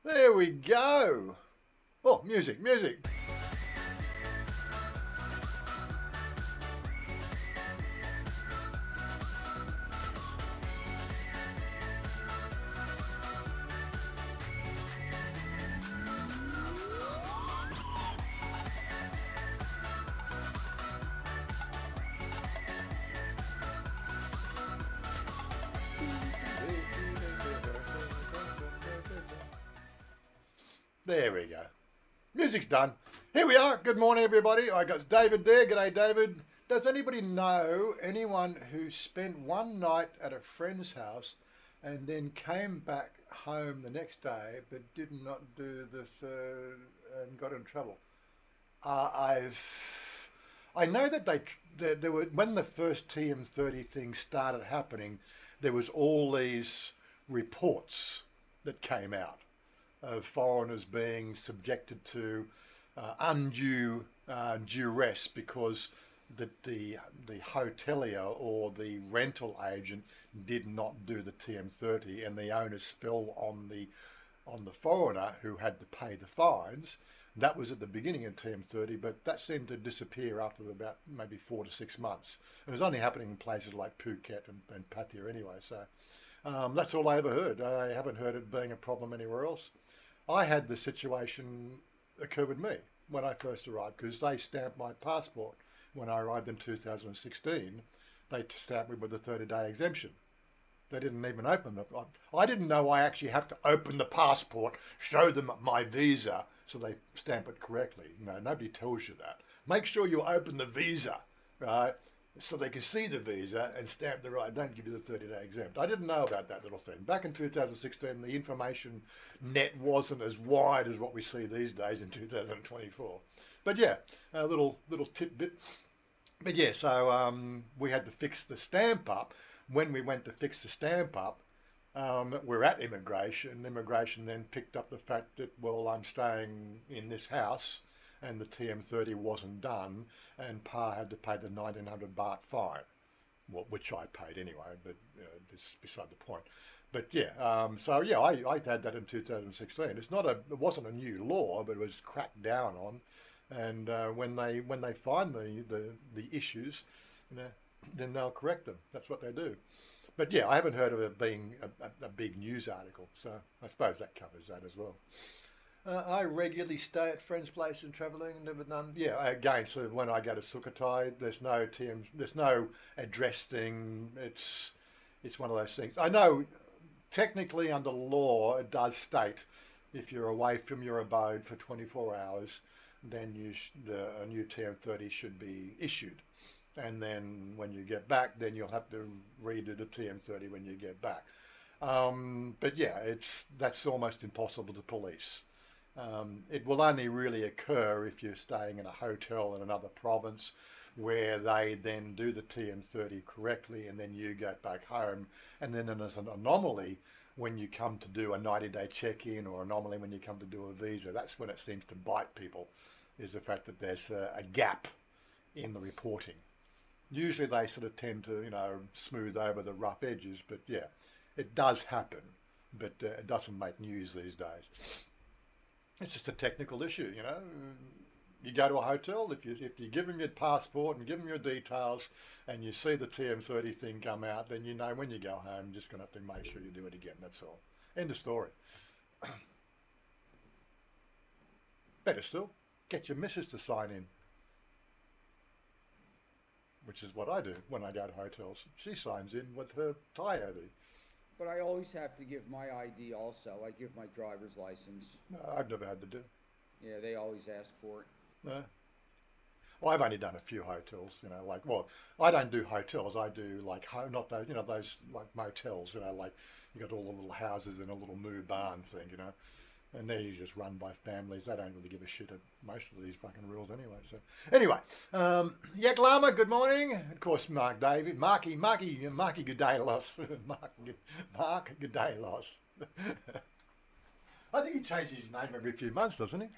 There we go. Oh, music, music. There we go. Music's done. Here we are. Good morning, everybody. I got David there. G'day, David. Does anybody know anyone who spent one night at a friend's house and then came back home the next day but did not do the third and got in trouble? I've I know that there were when the first TM30 thing started happening, there was all these reports that came out of foreigners being subjected to undue duress because the hotelier or the rental agent did not do the TM30, and the onus fell on the foreigner who had to pay the fines. That was at the beginning of TM30, but that seemed to disappear after about maybe 4 to 6 months. It was only happening in places like Phuket and Pattaya anyway, so that's all I ever heard. I haven't heard it being a problem anywhere else. I had the situation occur with me when I first arrived because they stamped my passport when I arrived in 2016. They stamped me with a 30-day exemption. They didn't even open the. I didn't know I actually have to open the passport, show them my visa, so they stamp it correctly. No, nobody tells you that. Make sure you open the visa, right? So they can see the visa and stamp the right. Don't give you the 30-day exempt. I didn't know about that little thing. Back in 2016, the information net wasn't as wide as what we see these days in 2024. But yeah, a little tidbit. But yeah, so we had to fix the stamp up. When we went to fix the stamp up, we're at immigration. Immigration then picked up the fact that, well, I'm staying in this house and the TM30 wasn't done, and Pa had to pay the 1900 baht fine, well, which I paid anyway, but it's beside the point. But yeah, so yeah, I had that in 2016. It wasn't a new law, but it was cracked down on, and when they find the issues, you know, then they'll correct them. That's what they do. But yeah, I haven't heard of it being a big news article, so I suppose that covers that as well. I regularly stay at friends' places and travelling and never done. Yeah, again, so when I go to Sukhothai, there's no address thing. It's one of those things. I know technically under law it does state if you're away from your abode for 24 hours, then a new TM30 should be issued. And then when you get back, then you'll have to redo the TM30 when you get back. But yeah, that's almost impossible to police. It will only really occur if you're staying in a hotel in another province where they then do the TM30 correctly and then you get back home. And then there's an anomaly when you come to do a 90-day check-in, or anomaly when you come to do a visa. That's when it seems to bite people, is the fact that there's a gap in the reporting. Usually they sort of tend to, smooth over the rough edges, but yeah, it does happen, but it doesn't make news these days. It's just a technical issue. You go to a hotel, if you give them your passport and give them your details and you see the TM30 thing come out, then you know when you go home, you're just going to have to make sure you do it again. That's all. End of story. Better still, get your missus to sign in, which is what I do when I go to hotels. She signs in with her Thai ID. But I always have to give my ID also. I give my driver's license. No, I've never had to do. Yeah, they always ask for it. No. Well, I've only done a few hotels, I don't do hotels. I do like not those, those like motels, like you got all the little houses in a little moo barn thing. And they're just run by families. They don't really give a shit at most of these fucking rules anyway. So anyway, Yak Lama, good morning. Of course, Mark David, Marky, Gudalos, Mark Gudalos. I think he changes his name every few months, doesn't he?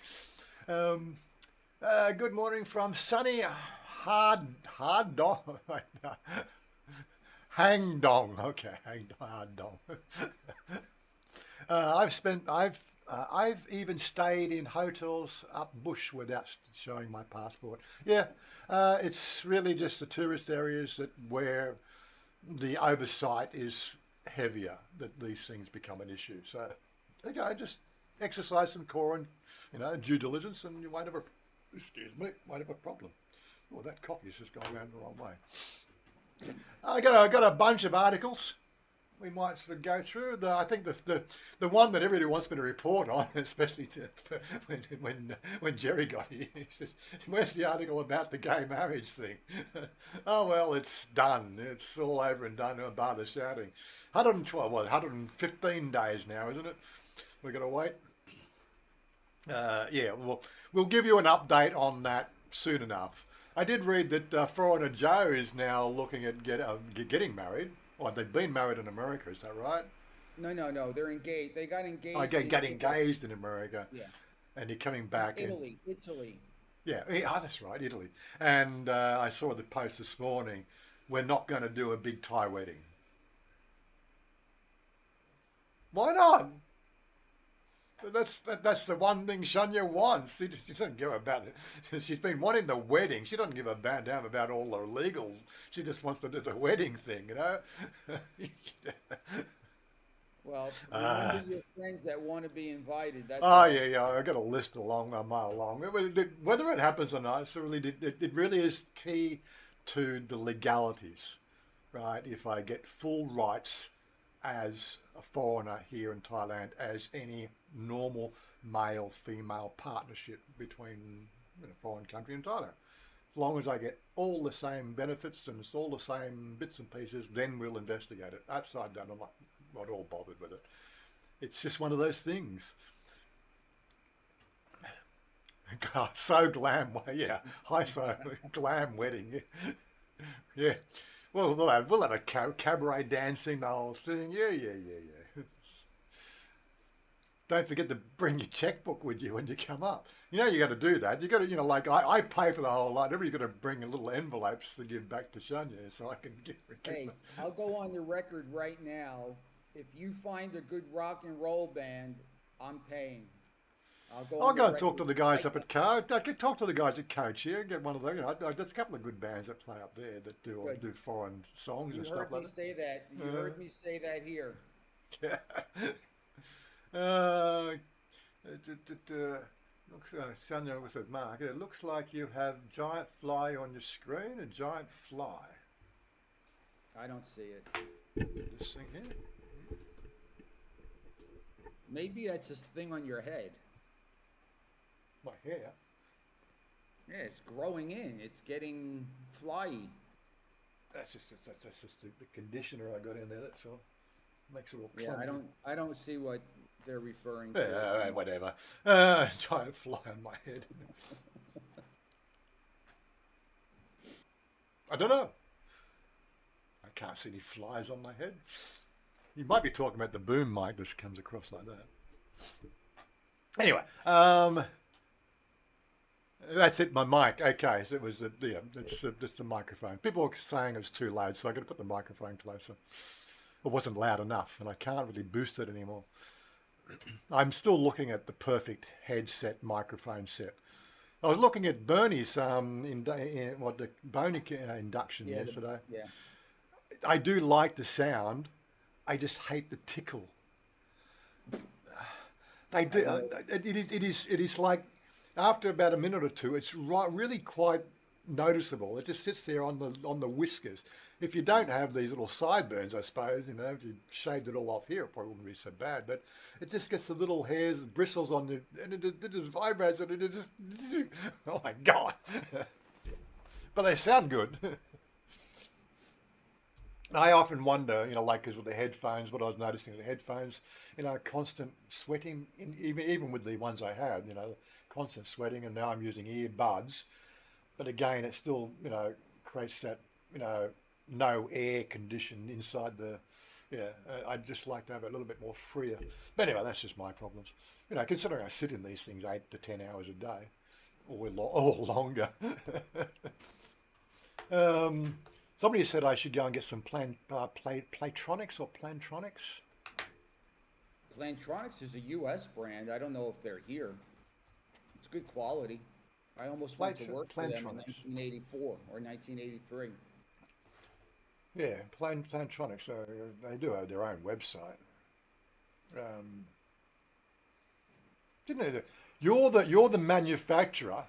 Good morning from sunny Hard Dong. Hang Dong. Okay, Hang Hard Dong. I've even stayed in hotels up bush without showing my passport. Yeah, it's really just the tourist areas that where the oversight is heavier that these things become an issue. So, okay, just exercise some core and due diligence, and you won't have a won't have a problem. Oh, that coffee's just gone around the wrong way. I got a bunch of articles we might sort of go through. I think the one that everybody wants me to report on, especially when Jerry got here, he says, "Where's the article about the gay marriage thing?" Oh well, it's done. It's all over and done. Bar the shouting. 112, 115 days now, isn't it? We're gonna wait. Yeah, we'll give you an update on that soon enough. I did read that Foreigner Joe is now looking at getting married. Well, they've been married in America, is that right? No. They're engaged. They got engaged. I got engaged in America. Yeah. And you're coming back. Italy. Yeah, that's right, Italy. And I saw the post this morning. We're not going to do a big Thai wedding. Why not? That's the one thing Shania wants. She doesn't give about it. She's been wanting the wedding. She doesn't give a damn about all the legal. She just wants to do the wedding thing, Well, remember your friends that want to be invited. That's yeah. I got a list a mile long. Whether it happens or not, it really is key to the legalities, right? If I get full rights as a foreigner here in Thailand, as any normal male-female partnership between a foreign country and Thailand. As long as I get all the same benefits and it's all the same bits and pieces, then we'll investigate it. Outside that, I'm not all bothered with it. It's just one of those things. God, so glam, yeah, so glam wedding, yeah. Well, we'll have a cabaret dancing, the whole thing. Yeah. Don't forget to bring your checkbook with you when you come up. You got to do that. You got to, like I pay for the whole lot. Everybody got to bring a little envelopes to give back to Shania so I can get Hey, them. I'll go on the record right now. If you find a good rock and roll band, I'm paying. I'll go and talk to the guys up at Coach. I could talk to the guys at Coach here. Get one of those. There's a couple of good bands that play up there that do foreign songs and stuff like that. You heard me say that here. Yeah. Looks Shania with it, Mark. It looks like you have giant fly on your screen. A giant fly. I don't see it. This thing here. Maybe that's a thing on your head. My hair. Yeah, it's growing in. It's getting flyy. That's just the conditioner I got in there. That's all. Makes it all clumpy. Yeah, I don't see what they're referring to. Yeah, whatever. Giant fly on my head. I don't know. I can't see any flies on my head. You might be talking about the boom mic that comes across like that. Anyway, that's it. My mic. Okay, so it was that's the microphone. People were saying it was too loud, so I got to put the microphone closer. It wasn't loud enough, and I can't really boost it anymore. I'm still looking at the perfect headset microphone set. I was looking at Bernie's the Boney induction yesterday. I do like the sound. I just hate the tickle. They do. It is like after about a minute or two, it's really quite noticeable. It just sits there on the whiskers. If you don't have these little sideburns, I suppose, if you shaved it all off here, it probably wouldn't be so bad. But it just gets the little hairs, the bristles on and it just vibrates, and it just, oh my God. But they sound good. I often wonder, because with the headphones, what I was noticing with the headphones, constant sweating, even with the ones I had, constant sweating, and now I'm using earbuds. But again, it still, creates that, no air condition inside the, I'd just like to have it a little bit more freer. But anyway, that's just my problems. Considering I sit in these things 8 to 10 hours a day, or longer. Somebody said I should go and get some Platronics or Plantronics. Plantronics is a U.S. brand. I don't know if they're here. It's good quality. I almost went to work for them in Plantronics. 1984 or 1983. Yeah, Plantronics. They do have their own website. Um, didn't know that you're the manufacturer,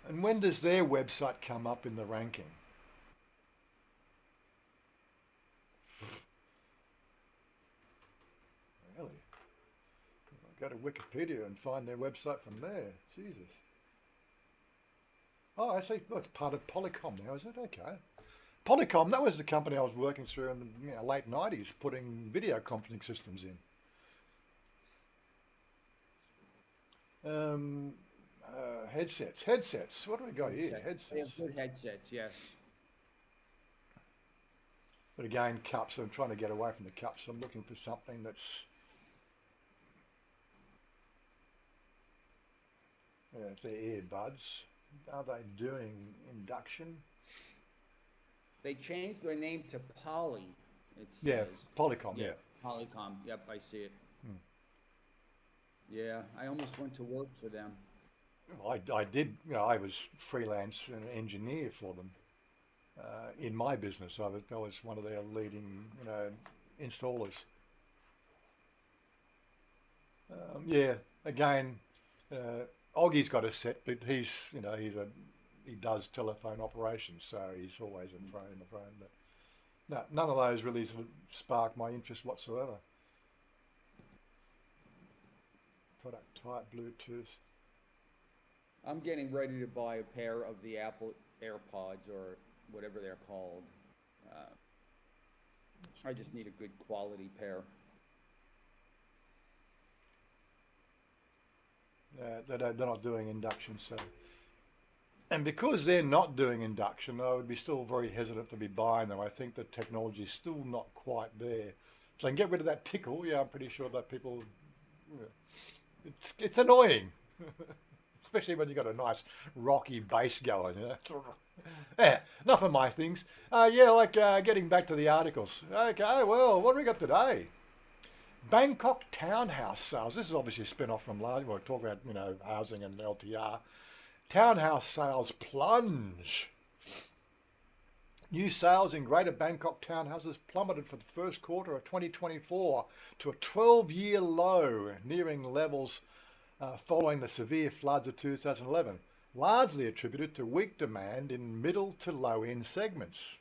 and when does their website come up in the ranking? Really? Go to Wikipedia and find their website from there. Jesus. Oh, I see. Oh, it's part of Polycom now, is it? Okay. Polycom, that was the company I was working through in the late 90s, putting video conferencing systems in. Um, headsets. What do we got here? They have Headsets. good headsets, yes. But again, cups. I'm trying to get away from the cups. I'm looking for something that's, if they're earbuds. Are they doing induction? They changed their name to Poly, it Yeah, says. Polycom. Yeah. Polycom. Yep, I see it. Hmm. Yeah, I almost went to work for them. I did. I was freelance and engineer for them in my business. I was one of their leading, installers. Yeah. Again, Oggie's got a set, but he does telephone operations, so he's always in the phone. But no, none of those really sort of sparked my interest whatsoever. Product type, Bluetooth. I'm getting ready to buy a pair of the Apple AirPods or whatever they're called. I just need a good quality pair. They're not doing induction, so. And because they're not doing induction, I would be still very hesitant to be buying them. I think the technology is still not quite there. So I can get rid of that tickle. Yeah, I'm pretty sure that people, it's annoying, especially when you've got a nice rocky bass going. Yeah, enough of my things. Getting back to the articles. Okay, well, what do we got today? Bangkok townhouse sales. This is obviously a spin-off from last. We're talking about housing and LTR. Townhouse sales plunge. New sales in Greater Bangkok townhouses plummeted for the first quarter of 2024 to a 12-year low, nearing levels following the severe floods of 2011, largely attributed to weak demand in middle to low-end segments.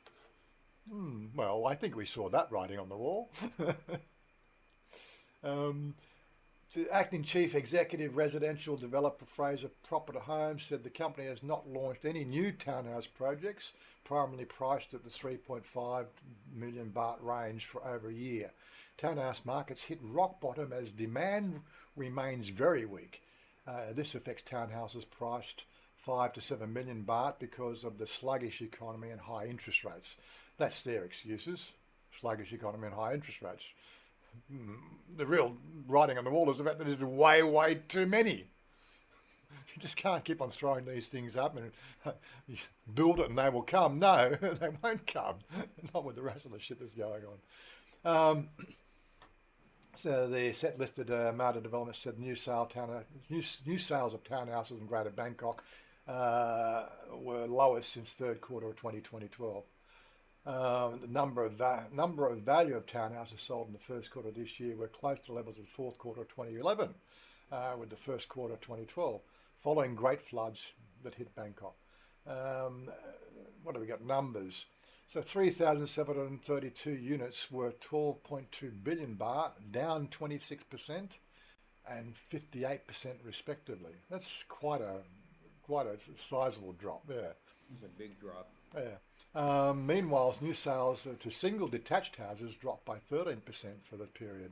Well, I think we saw that writing on the wall. The acting chief executive residential developer Fraser Proper Homes said the company has not launched any new townhouse projects, primarily priced at the 3.5 million baht range for over a year. Townhouse markets hit rock bottom as demand remains very weak. This affects townhouses priced 5 to 7 million baht because of the sluggish economy and high interest rates. That's their excuses. Sluggish economy and high interest rates. The real writing on the wall is the fact that there's way too many. You just can't keep on throwing these things up and build it and they will come. No, they won't come. Not with the rest of the shit that's going on. So the set listed Marta Development said new sales of townhouses in Greater Bangkok were lowest since third quarter of 2012. The number of value of townhouses sold in the first quarter of this year were close to levels of the fourth quarter of 2011, with the first quarter of 2012, following great floods that hit Bangkok. What have we got? Numbers. So 3,732 units were 12.2 billion baht, down 26% and 58% respectively. That's quite a sizable drop there. It's a big drop. Yeah. Meanwhile, new sales to single detached houses dropped by 13% for the period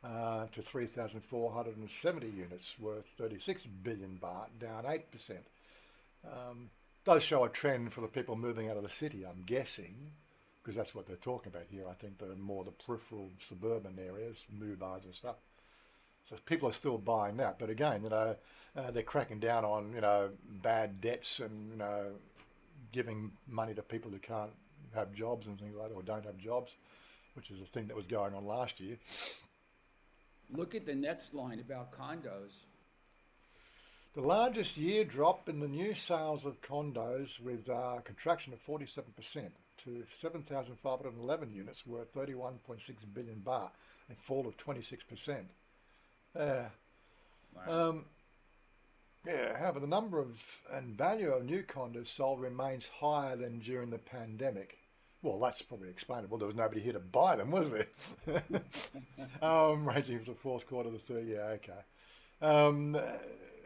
to 3,470 units worth 36 billion baht, down 8%. Does show a trend for the people moving out of the city, I'm guessing, because that's what they're talking about here. I think the more the peripheral suburban areas, Mubars and stuff. So people are still buying that. But again, they're cracking down on, bad debts and, giving money to people who can't have jobs and things like that, or don't have jobs, which is a thing that was going on last year. Look at the next line about condos. The largest year drop in the new sales of condos with contraction of 47% to 7,511 units worth 31.6 billion baht, a fall of 26%. Uh, Wow. um, yeah, however, the number of and value of new condos sold remains higher than during the pandemic. Well, that's probably explainable. There was nobody here to buy them, was there? Ranging from the fourth quarter to the third. Yeah, okay. Um,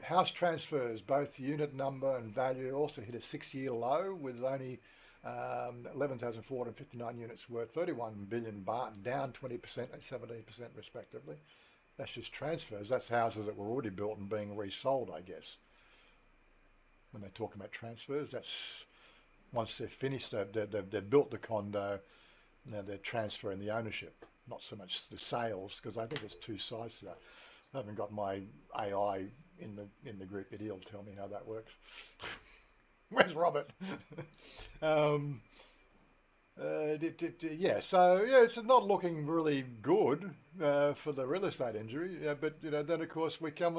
House transfers, both unit number and value, also hit a 6-year low with only 11,459 units worth 31 billion baht, down 20% and 17% respectively. That's just transfers. That's houses that were already built and being resold, I guess. When they talk about transfers, that's once they're finished, they've built the condo, now they're transferring the ownership, not so much the sales, because I think there's two sides to that. I haven't got my AI in the group, but he'll tell me how that works. Where's Robert? um, yeah, so yeah, it's not looking really good for the real estate industry. But then of course we come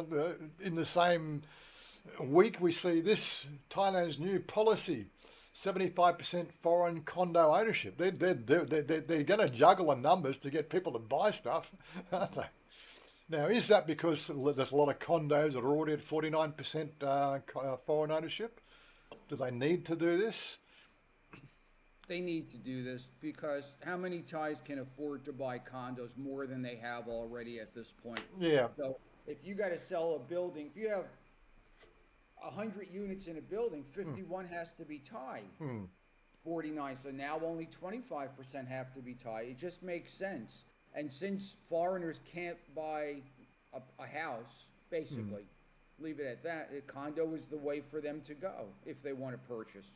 in the same week we see this Thailand's new policy. 75% foreign condo ownership. They're going to juggle the numbers to get people to buy stuff, aren't they? Now, is that because there's a lot of condos that are already at 49% foreign ownership? Do they need to do this? They need to do this because how many Thais can afford to buy condos more than they have already at this point? Yeah. So if you got to sell a building, if you have 100 units in a building, 51 has to be Thai. 49. So now only 25% have to be Thai. It just makes sense. And since foreigners can't buy a house, basically, leave it at that, a condo is the way for them to go if they want to purchase.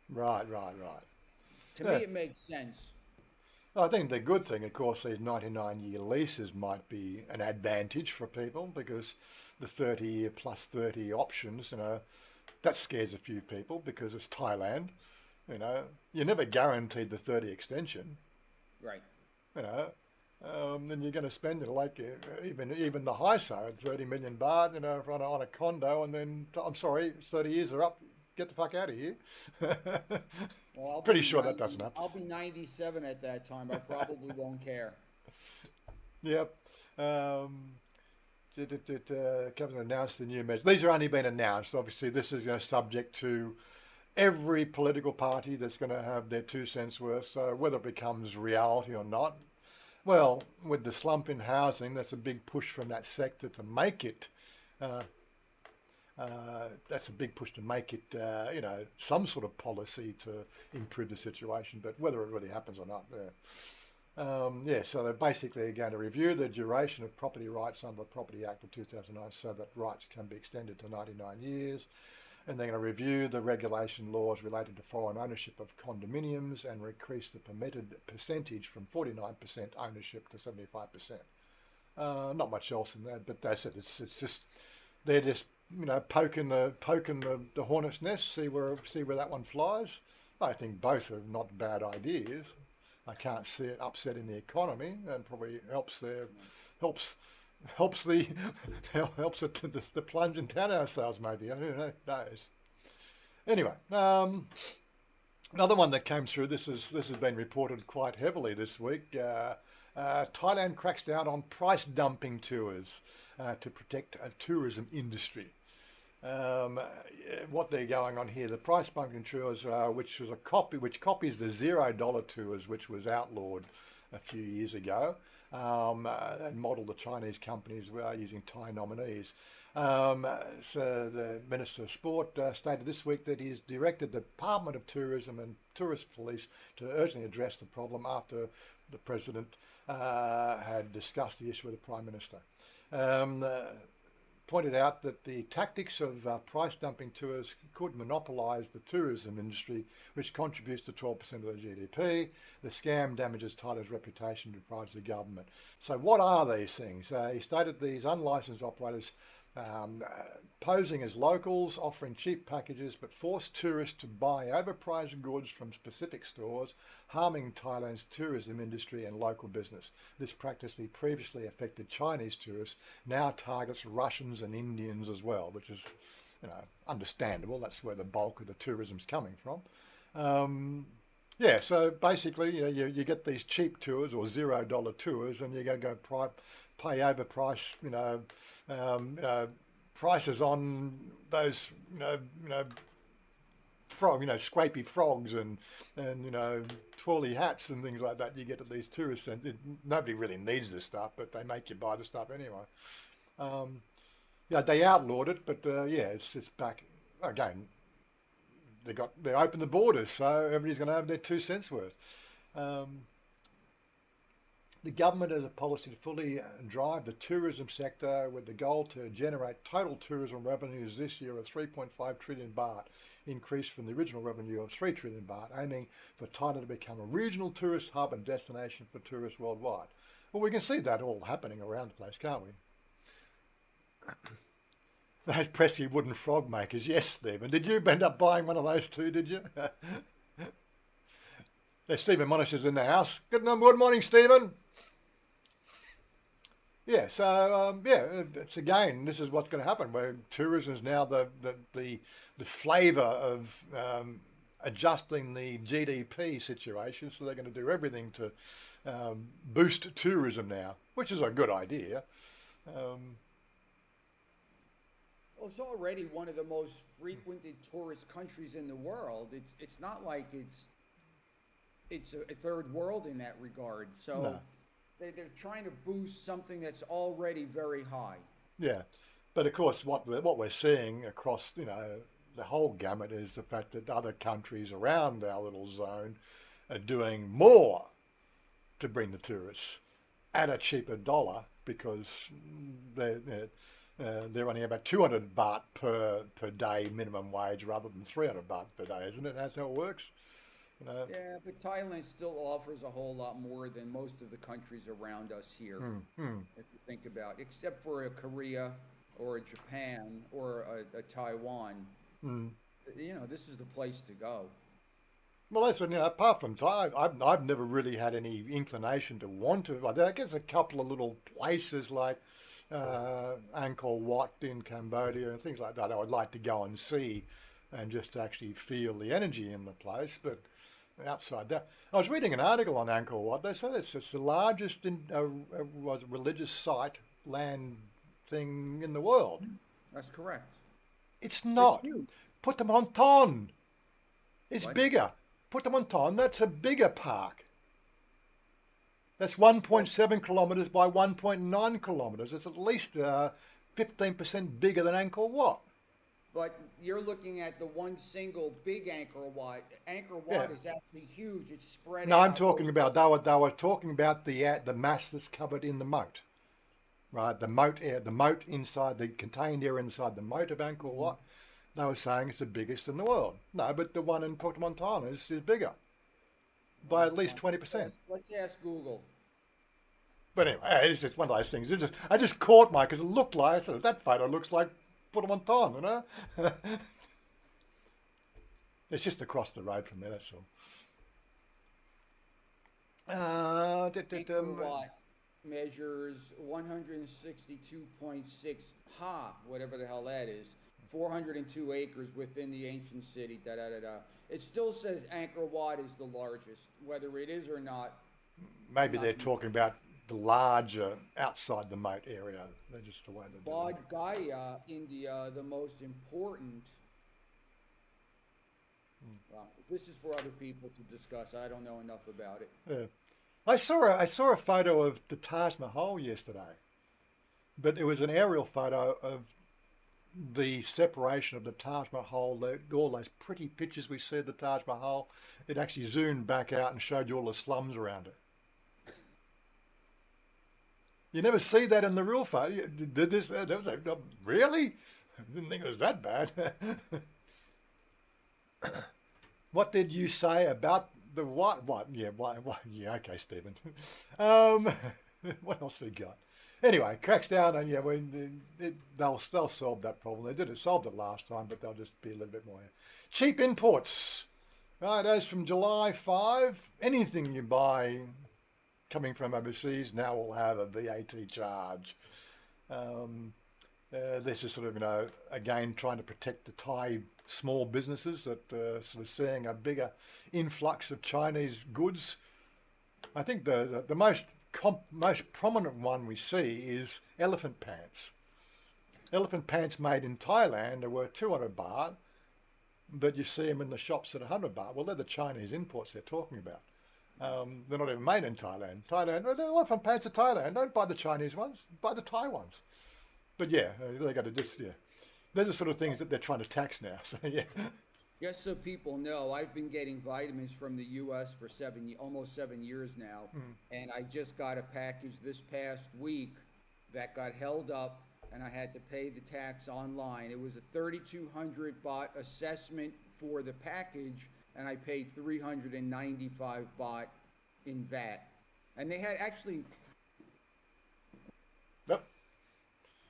Right. To Yeah. me, it makes sense. I think the good thing, of course, these 99-year leases might be an advantage for people because the 30-year plus 30 options, that scares a few people because it's Thailand. You're never guaranteed the 30 extension. Right. You know, then you're going to spend it like even the high side, 30 million baht, on a condo, and then I'm sorry, 30 years are up. Get the fuck out of here. Well, Pretty sure that doesn't happen. I'll be 97 at that time. I probably won't care. Yep. Cabinet announced the new measures. These are only been announced. Obviously, this is subject to every political party that's going to have their 2 cents worth. So whether it becomes reality or not, well, with the slump in housing, that's a big push from that sector to make it. That's a big push to make it, some sort of policy to improve the situation. But whether it really happens or not, so they're basically going to review the duration of property rights under the Property Act of 2009 so that rights can be extended to 99 years. And they're going to review the regulation laws related to foreign ownership of condominiums and increase the permitted percentage from 49% ownership to 75%. Not much else in that, but that's it. It's just, they're just, poking the hornet's nest, see where that one flies. I think both are not bad ideas. I can't see it upsetting the economy, and probably helps the plunge in townhouse sales maybe. Who knows? Anyway, another one that came through. This has been reported quite heavily this week. Thailand cracks down on price dumping tours to protect a tourism industry. What they're going on here, the price dumping tours, which copies the $0 tours, which was outlawed a few years ago, and modelled the Chinese companies using Thai nominees. So the Minister of Sport stated this week that he's directed the Department of Tourism and Tourist Police to urgently address the problem after the President had discussed the issue with the Prime Minister. Pointed out that the tactics of price dumping tours could monopolise the tourism industry, which contributes to 12% of the GDP. The scam damages Thailand's reputation and deprives the government. So what are these things? He stated these unlicensed operators posing as locals, offering cheap packages, but force tourists to buy overpriced goods from specific stores, harming Thailand's tourism industry and local business. This practice that previously affected Chinese tourists now targets Russians and Indians as well, which is, understandable. That's where the bulk of the tourism's coming from. Yeah, so basically, you get these cheap tours or $0 tours, and you go pay overpriced, prices on those, scrapey frogs and twirly hats and things like that you get at these tourist centres. Nobody really needs this stuff, but they make you buy the stuff anyway. They outlawed it, but it's just back again. They opened the borders, so everybody's going to have their 2 cents worth. The government has a policy to fully drive the tourism sector with the goal to generate total tourism revenues this year of 3.5 trillion baht, increase from the original revenue of 3 trillion baht, aiming for Thailand to become a regional tourist hub and destination for tourists worldwide. Well, we can see that all happening around the place, can't we? Those pesky wooden frog makers, yes, Stephen. Did you end up buying one of those too, did you? There's Stephen Monash is in the house. Good morning, Stephen. Yeah, so it's again, this is what's going to happen. Where tourism is now the flavour of adjusting the GDP situation. So they're going to do everything to boost tourism now, which is a good idea. Well, it's already one of the most frequented tourist countries in the world. It's not like it's a third world in that regard. So. No. They're trying to boost something that's already very high. Yeah, but of course, what we're seeing across the whole gamut is the fact that other countries around our little zone are doing more to bring the tourists at a cheaper dollar because they're only about 200 baht per day minimum wage rather than 300 baht per day, isn't it? That's how it works. Yeah, but Thailand still offers a whole lot more than most of the countries around us here, if you think about it, except for a Korea or a Japan or a Taiwan. This is the place to go. Well, listen, apart from Thai, I've never really had any inclination to want to. I guess a couple of little places like Angkor Wat in Cambodia and things like that I would like to go and see and just actually feel the energy in the place, but outside that, I was reading an article on Angkor Wat. They said it's the largest religious site land thing in the world. That's correct. It's not. It's huge. Puttamonton is What? bigger. Puttamonton, that's a bigger park. That's 1.7 kilometres by 1.9 kilometres. It's at least 15% bigger than Angkor Wat. But you're looking at the one single big Angkor Wat. Angkor Wat is actually huge. It's spread out. No, I'm talking about, they were talking about the mass that's covered in the moat. Right, the moat inside, the contained area inside the moat of Angkor Wat, they were saying it's the biggest in the world. No, but the one in Puttamonton is bigger by at least 20%. Let's ask Google. But anyway, it's just one of those things. I just caught mine because it looked like, that photo looks like Puttamonton, It's just across the road from there, that's all. Angkor Wat measures 162.6 ha, whatever the hell that is, 402 acres within the ancient city, It still says Angkor Wat is the largest, whether it is or not. Maybe they're talking about the larger outside the moat area. They're just the way they do it. Bodh Gaya, India, the most important. Well, this is for other people to discuss. I don't know enough about it. Yeah. I saw a photo of the Taj Mahal yesterday, but it was an aerial photo of the separation of the Taj Mahal, all those pretty pictures we see of the Taj Mahal. It actually zoomed back out and showed you all the slums around it. You never see that in the real photo. Did this? Really? I didn't think it was that bad. What did you say about the what? What? Yeah, what? Yeah, okay, Stephen. What else we got? Anyway, cracks down, and yeah, they'll solve that problem. They did it, solved it last time, but they'll just be a little bit more cheap imports. Right, as from July 5, anything you buy coming from overseas now will have a VAT charge. This is sort of, again, trying to protect the Thai small businesses that sort of seeing a bigger influx of Chinese goods. I think the most prominent one we see is elephant pants. Elephant pants made in Thailand are worth 200 baht, but you see them in the shops at 100 baht. Well, they're the Chinese imports they're talking about. They're not even made in Thailand. Well, the elephant pants are Thailand. Don't buy the Chinese ones, buy the Thai ones. But yeah, they got to just, yeah. They're the sort of things that they're trying to tax now. So yeah. Just so people know, I've been getting vitamins from the U.S. for almost 7 years now, and I just got a package this past week that got held up, and I had to pay the tax online. It was a 3,200 baht assessment for the package, and I paid 395 baht in VAT. And they had actually... Yep.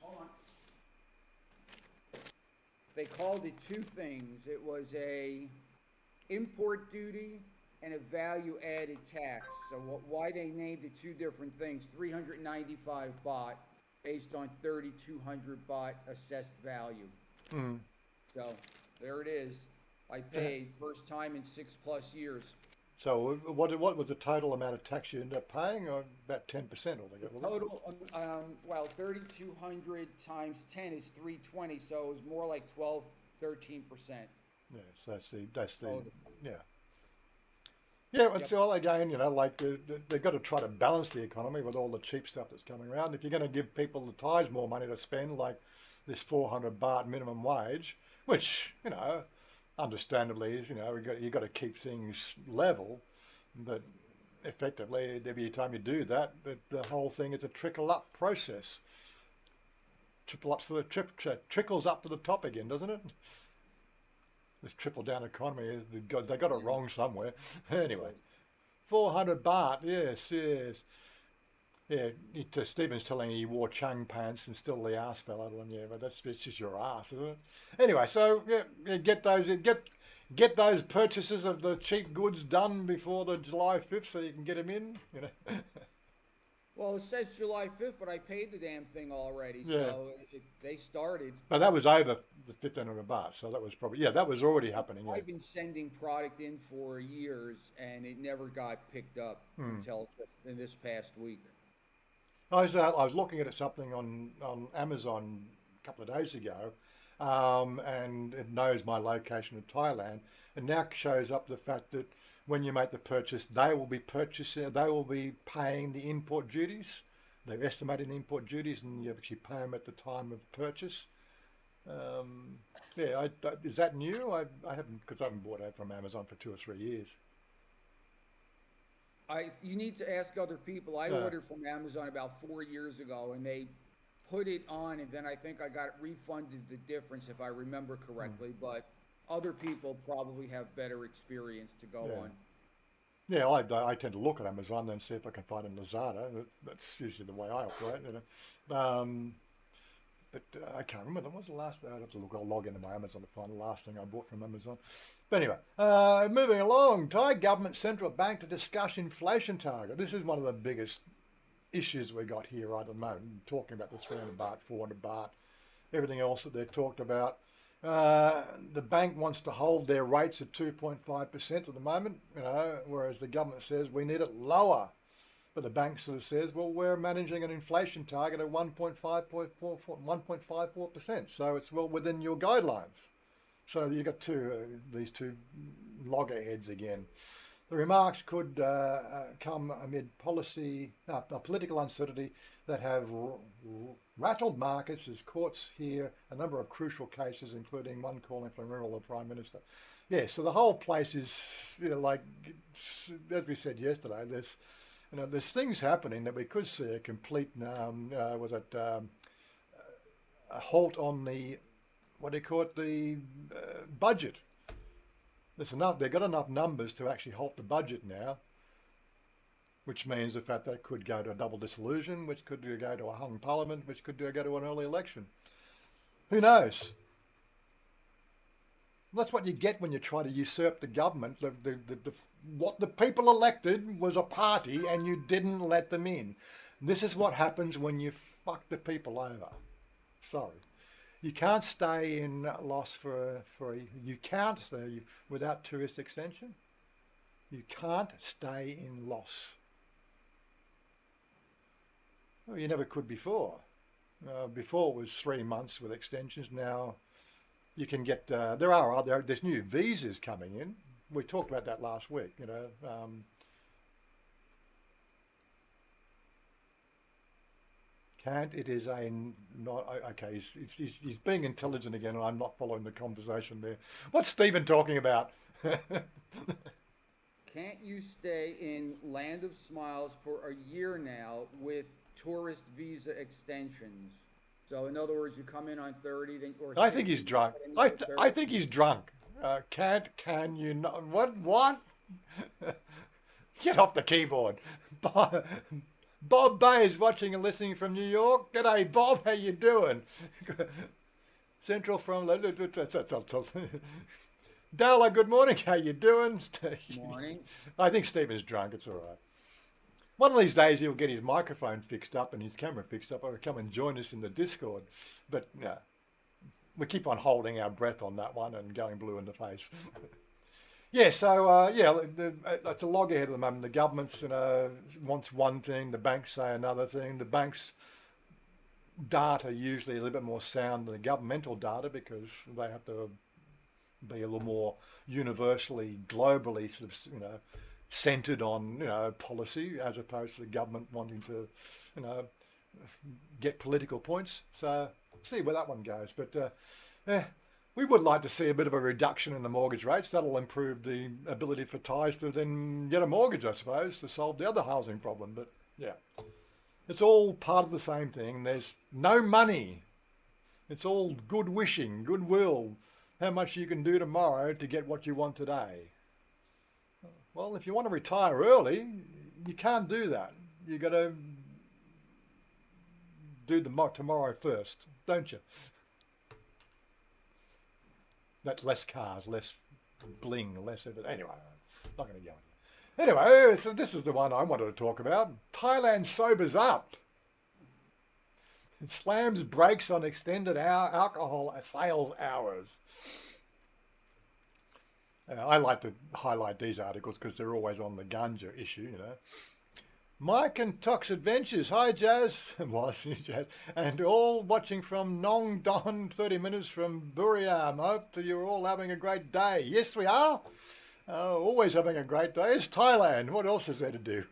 Hold on. They called it two things. It was a import duty and a value-added tax. So why they named it two different things, 395 baht based on 3,200 baht assessed value. So there it is. I paid first time in 6+ years. So what was the total amount of tax you ended up paying, or about 10% altogether? Total, 3,200 times 10 is 320, so it was more like 12, 13%. Yeah, so that's the Total. yeah. Yeah, it's all again, like they've got to try to balance the economy with all the cheap stuff that's coming around. If you're going to give people the Thais more money to spend, like this 400 baht minimum wage, which, understandably is, you've got to keep things level, but effectively every time you do that, the whole thing is a trickle-up process. Trickles up to the top again, doesn't it? This trickle-down economy, they got it wrong somewhere. Anyway, 400 baht, yes. Yeah, Stephen's telling you he wore chung pants and still the arse fell out of them. Yeah, but it's just your arse, isn't it? Anyway, so yeah, get those purchases of the cheap goods done before the July 5th so you can get them in. Well, it says July 5th, but I paid the damn thing already, Yeah. so they started. But that was over the 1,500 baht, so that was probably, that was already happening. Yeah. I've been sending product in for years, and it never got picked up until in this past week. I was looking at something on Amazon a couple of days ago, and it knows my location in Thailand, and now shows up the fact that when you make the purchase, they will be paying the import duties. They've estimated the import duties, and you actually pay them at the time of purchase. Is that new? I haven't, because I haven't bought it from Amazon for 2 or 3 years. You need to ask other people. I ordered from Amazon about 4 years ago, and they put it on, and then I think I got refunded the difference, if I remember correctly. But other people probably have better experience to go on. Yeah, I tend to look at Amazon and see if I can find it in Lazada. That's usually the way I operate. But I can't remember. What was the last? I'd have to look. I'll log into my Amazon to find the last thing I bought from Amazon. But anyway, moving along. Thai government central bank to discuss inflation target. This is one of the biggest issues we got here right at the moment. Talking about the 300 baht, 400 baht, everything else that they talked about. The bank wants to hold their rates at 2.5% at the moment. Whereas the government says we need it lower. But the bank sort of says, well, we're managing an inflation target of 1.54%. So it's well within your guidelines. So you've got these two loggerheads again. The remarks could come amid political uncertainty that have rattled markets as courts hear a number of crucial cases, including one calling for removal of the Prime Minister. Yeah, so the whole place is, like, as we said yesterday, there's things happening that we could see a complete, a halt on the, the budget. They've got enough numbers to actually halt the budget now. which means the fact that it could go to a double dissolution, which could go to a hung parliament, which could go to an early election. Who knows? That's what you get when you try to usurp the government. What the people elected was a party and you didn't let them in. This is what happens when you fuck the people over. Sorry. You can't stay in loss you can't stay without tourist extension. You can't stay in loss. Well, you never could before. Before it was 3 months with extensions. Now you can get, there's new visas coming in. We talked about that last week, Can't, it is a, not, okay, he's being intelligent again and I'm not following the conversation there. What's Stephen talking about? Can't you stay in Land of Smiles for a year now with tourist visa extensions? So in other words, you come in on 30, then or I think he's drunk. I think he's drunk. Can you not? What? Get off the keyboard. Bob Bay is watching and listening from New York. G'day, Bob. How you doing? Central from Dala. Good morning. How you doing? Morning. I think Stephen's drunk. It's all right. One of these days he'll get his microphone fixed up and his camera fixed up, or come and join us in the Discord. But no, we keep on holding our breath on that one and going blue in the face. Yeah, so it's a loggerhead at the moment. The government wants one thing, the banks say another thing. The banks' data usually is a little bit more sound than the governmental data because they have to be a little more universally, globally sort of, centered on, policy as opposed to the government wanting to, get political points. So see where that one goes. But we would like to see a bit of a reduction in the mortgage rates. That'll improve the ability for Thais to then get a mortgage, I suppose, to solve the other housing problem. But yeah, it's all part of the same thing. There's no money. It's all good wishing, goodwill, how much you can do tomorrow to get what you want today. Well, if you want to retire early, you can't do that. You got to do the tomorrow first, don't you? That's less cars, less bling, less everything. Anyway, not going to go into it. Anyway, so this is the one I wanted to talk about. Thailand sobers up. It slams brakes on extended alcohol sales hours. I like to highlight these articles because they're always on the ganja issue, Mike and Tox Adventures. Hi, Jazz. Well, Jazz. And all watching from Nong Don, 30 minutes from Buriam. Hope that you're all having a great day. Yes, we are. Always having a great day. It's Thailand. What else is there to do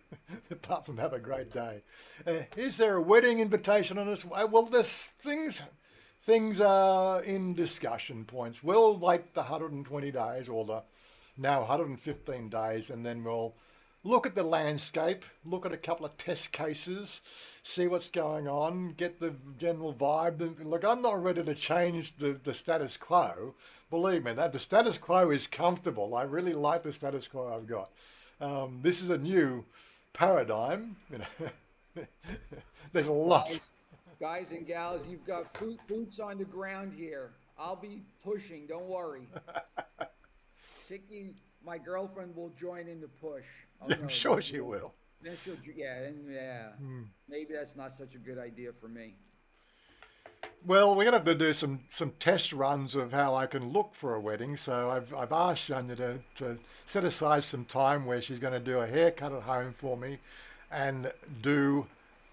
apart from have a great day? Is there a wedding invitation on this? Well, there's things are in discussion points. We'll wait the 120 days or the now 115 days and then we'll look at the landscape, look at a couple of test cases, see what's going on, get the general vibe. Look, I'm not ready to change the status quo. Believe me, the status quo is comfortable. I really like the status quo I've got. This is a new paradigm. There's a lot. Guys and gals, you've got boots on the ground here. I'll be pushing, don't worry. Tiki, my girlfriend will join in the push. Oh, I'm sure she will. Then maybe that's not such a good idea for me. Well, we're going to have to do some test runs of how I can look for a wedding. So I've asked Janya to set aside some time where she's going to do a haircut at home for me and do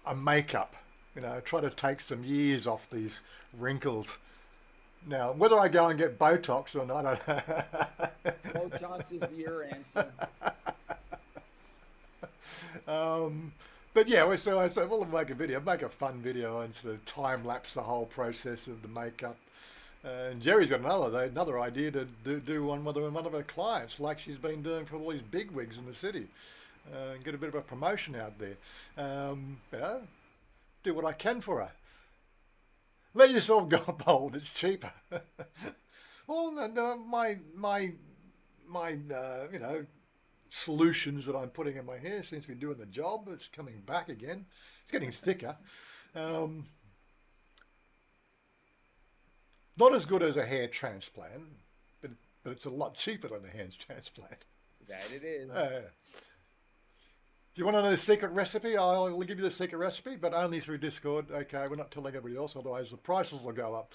a makeup. Try to take some years off these wrinkles. Now, whether I go and get Botox or not, I don't know. Botox is your answer. But yeah, so I said, we'll make a fun video and sort of time lapse the whole process of the makeup. And Jerry's got another idea to do one with one of her clients, like she's been doing for all these bigwigs in the city, and get a bit of a promotion out there. Do what I can for her. Let yourself go bold. It's cheaper. Well, my solutions that I'm putting in my hair seems to be doing the job. It's coming back again. It's getting thicker. Not as good as a hair transplant, but it's a lot cheaper than a hair transplant. That it is. Do you want to know the secret recipe? I'll give you the secret recipe, but only through Discord. Okay, we're not telling everybody else, otherwise the prices will go up.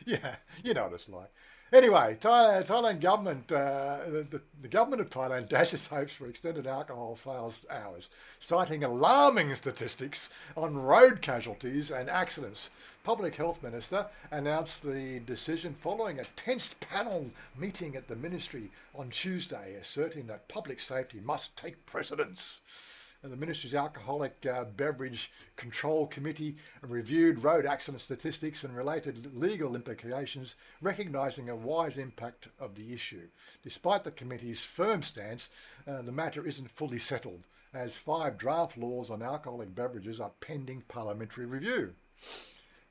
Yeah, you know what it's like. Anyway, Thailand government, the government of Thailand dashes hopes for extended alcohol sales hours, citing alarming statistics on road casualties and accidents. Public Health Minister announced the decision following a tense panel meeting at the ministry on Tuesday, asserting that public safety must take precedence. And the ministry's Alcoholic Beverage Control Committee reviewed road accident statistics and related legal implications, recognising a wide impact of the issue. Despite the committee's firm stance, the matter isn't fully settled, as 5 draft laws on alcoholic beverages are pending parliamentary review.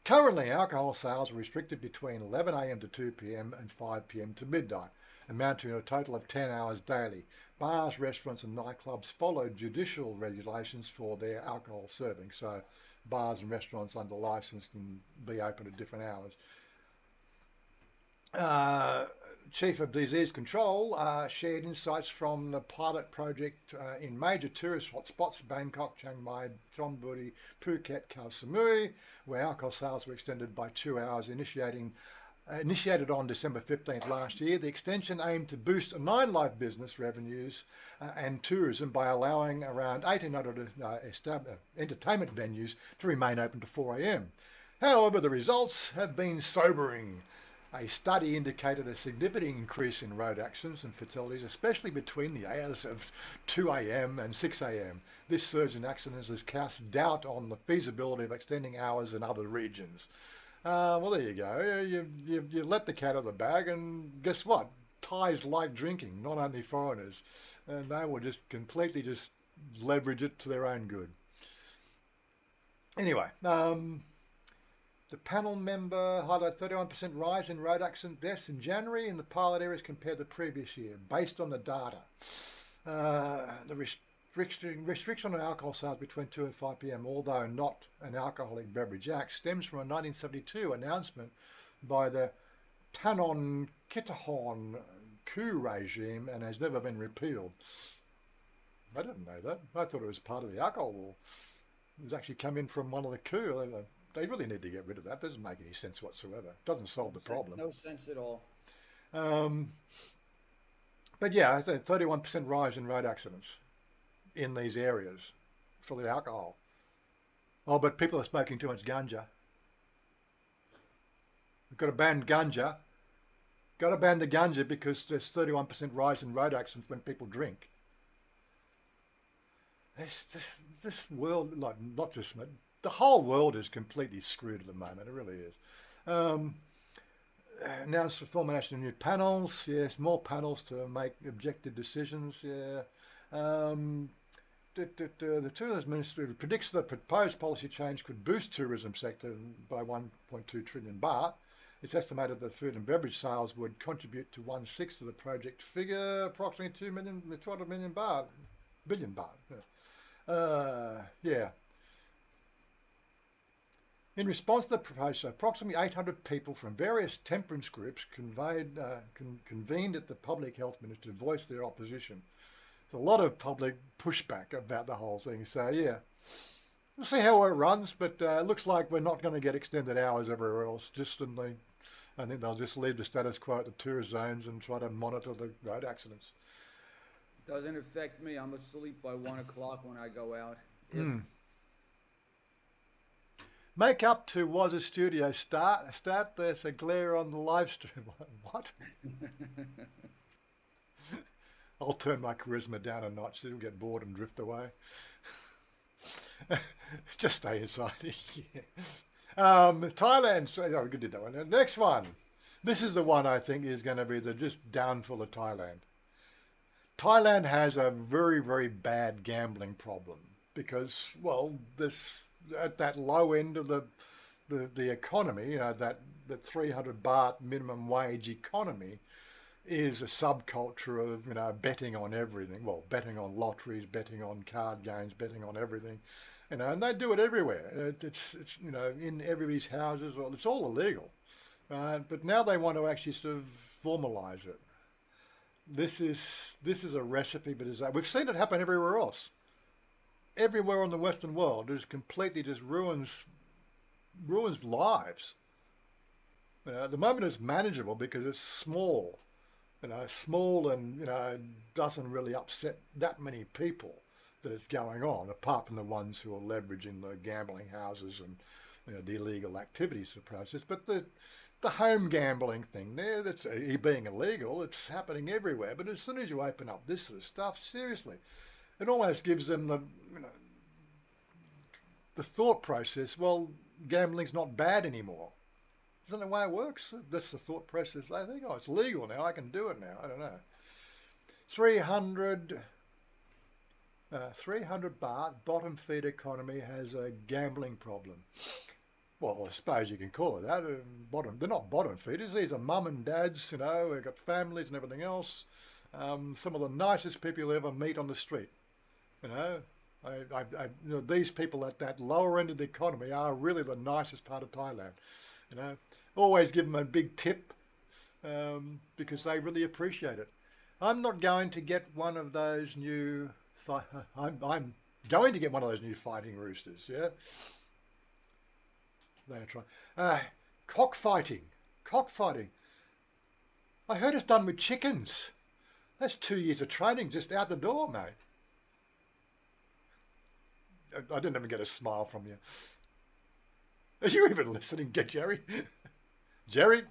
Currently, alcohol sales are restricted between 11 a.m. to 2 p.m. and 5 p.m. to midnight, amounting to a total of 10 hours daily. Bars, restaurants and nightclubs follow judicial regulations for their alcohol serving, so bars and restaurants under license can be open at different hours. Chief of Disease Control shared insights from the pilot project in major tourist hotspots, Bangkok, Chiang Mai, Chonburi, Phuket, Koh Samui, where alcohol sales were extended by 2 hours, initiated on December 15th last year. The extension aimed to boost nightlife business revenues and tourism by allowing around 1,800 entertainment venues to remain open to 4 a.m. However, the results have been sobering. A study indicated a significant increase in road accidents and fatalities, especially between the hours of 2 a.m. and 6 a.m. This surge in accidents has cast doubt on the feasibility of extending hours in other regions. Well, there you go. You let the cat out of the bag, and guess what? Thais like drinking, not only foreigners, and they will just completely just leverage it to their own good. Anyway, the panel member highlighted 31% rise in road accident deaths in January in the pilot areas compared to the previous year, based on the data. The restriction on alcohol sales between 2 and 5 p.m, although not an Alcoholic Beverage Act, stems from a 1972 announcement by the Tanon Kitahon coup regime and has never been repealed. I didn't know that. I thought it was part of the alcohol law. It was actually come in from one of the coup. They really need to get rid of that. It doesn't make any sense whatsoever. It doesn't solve the problem. No sense at all. But yeah, I think 31% rise in road accidents in these areas for the alcohol. Oh, but people are smoking too much ganja. We've got to ban ganja. Got to ban the ganja because there's 31% rise in road accidents when people drink. This world, like not just the whole world is completely screwed at the moment. It really is. Announced the formation of new panels. Yes, more panels to make objective decisions. Yeah. The Tourism Ministry predicts the proposed policy change could boost tourism sector by 1.2 trillion baht. It's estimated that food and beverage sales would contribute to 1/6 of the project figure, approximately 200 million baht, billion baht. Yeah. In response to the proposal, approximately 800 people from various temperance groups convened at the Public Health Ministry to voice their opposition. There's a lot of public pushback about the whole thing. So yeah, we'll see how it runs, but it looks like we're not going to get extended hours everywhere else. I think they'll just leave the status quo at the tourist zones and try to monitor the road accidents. Doesn't affect me. I'm asleep by 1 o'clock when I go out. Make up to was a studio start. There's a glare on the live stream. What? I'll turn my charisma down a notch. It'll get bored and drift away. Just stay inside. Yeah. Thailand. Oh, we did that one. The next one. This is the one I think is going to be the just downfall of Thailand. Thailand has a very, very bad gambling problem because, well, this at that low end of the economy, you know, that the 300 baht minimum wage economy, is a subculture of, betting on everything. Well, betting on lotteries, betting on card games, betting on everything. And they do it everywhere. It's in everybody's houses. Well, it's all illegal. But now they want to actually sort of formalize it. This is a recipe, but we've seen it happen everywhere else. Everywhere in the Western world, it completely just ruins lives. At the moment, it's manageable because it's small. Small and doesn't really upset that many people that it's going on, apart from the ones who are leveraging the gambling houses and the illegal activities of the process. But the home gambling thing there, that's being illegal, it's happening everywhere. But as soon as you open up this sort of stuff, seriously, it almost gives them the thought process, well, gambling's not bad anymore. Isn't that the way it works? That's the thought process. They think, oh, it's legal now, I can do it now. I don't know. 300 baht, bottom feed economy has a gambling problem. Well, I suppose you can call it that. They're not bottom feeders. These are mum and dads, they've got families and everything else. Some of the nicest people you'll ever meet on the street. These people at that lower end of the economy are really the nicest part of Thailand. Always give them a big tip because they really appreciate it. I'm not going to get one of those new. I'm going to get one of those new fighting roosters. Yeah, they're trying. Cockfighting. I heard it's done with chickens. That's 2 years of training just out the door, mate. I didn't even get a smile from you. Are you even listening, Jerry? Jerry?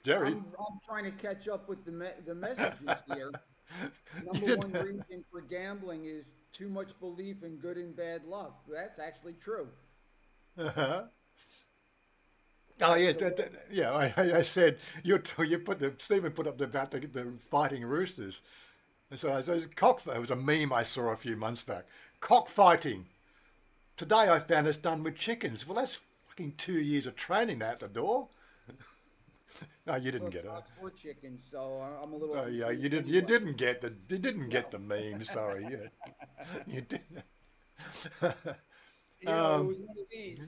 I'm trying to catch up with the messages here. Number one reason for gambling is too much belief in good and bad luck. That's actually true. Uh-huh. Oh yeah, I said Stephen put up about the fighting roosters, and so it was a meme I saw a few months back. Cockfighting. Today I found it's done with chickens. Well, that's fucking 2 years of training out the door. No, you didn't get it. For chickens, so I'm a little. Oh yeah, you didn't. You didn't get get the meme. Sorry, you didn't. It was one of these.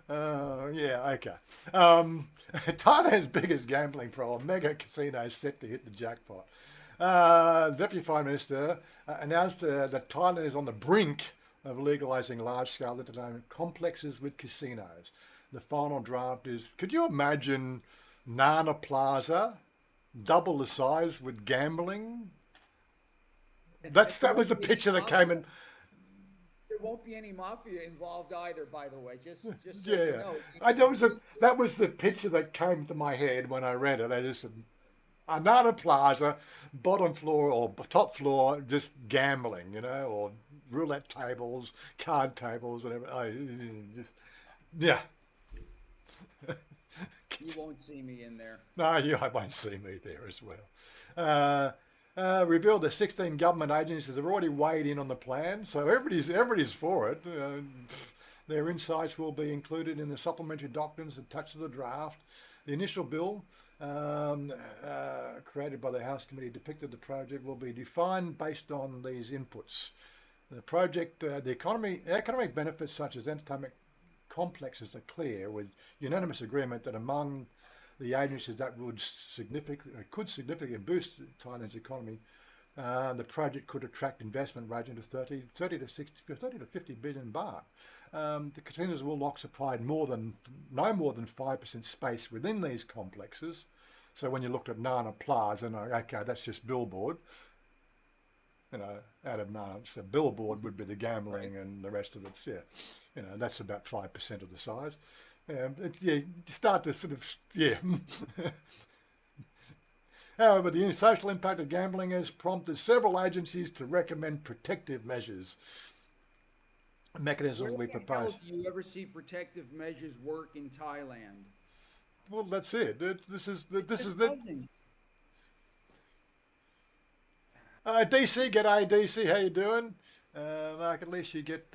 Yeah, okay. Thailand's biggest gambling problem: mega casinos set to hit the jackpot. The Deputy Prime Minister announced that Thailand is on the brink of legalising large-scale entertainment complexes with casinos. The final draft is, could you imagine Nana Plaza, double the size with gambling? That was the picture that came in. There won't be any mafia involved either, by the way. Just so yeah. you know. That was the picture that came to my head when I read it. I just said, Nana Plaza, bottom floor or top floor, just gambling, or roulette tables, card tables, and everything. Yeah. You won't see me in there. No, I won't see me there as well. Revealed the 16 government agencies have already weighed in on the plan, so everybody's for it. Their insights will be included in the supplementary documents attached to the draft. The initial bill, created by the House Committee, depicted the project will be defined based on these inputs. The project, the economic benefits such as entertainment complexes are clear, with unanimous agreement that among the agencies that could significantly boost Thailand's economy, the project could attract investment ranging to 30 to 50 billion baht. The casinos will occupy no more than 5% space within these complexes. So when you looked at Nana Plaza, okay, that's just billboard. Out of Nana, so billboard would be the gambling, and the rest of it's that's about 5% of the size. You start to sort of However, the social impact of gambling has prompted several agencies to recommend protective measures. Mechanisms will be proposed. Do you ever see protective measures work in Thailand? Well, that's it. This is the. DC, g'day DC, how you doing? Mark, at least you get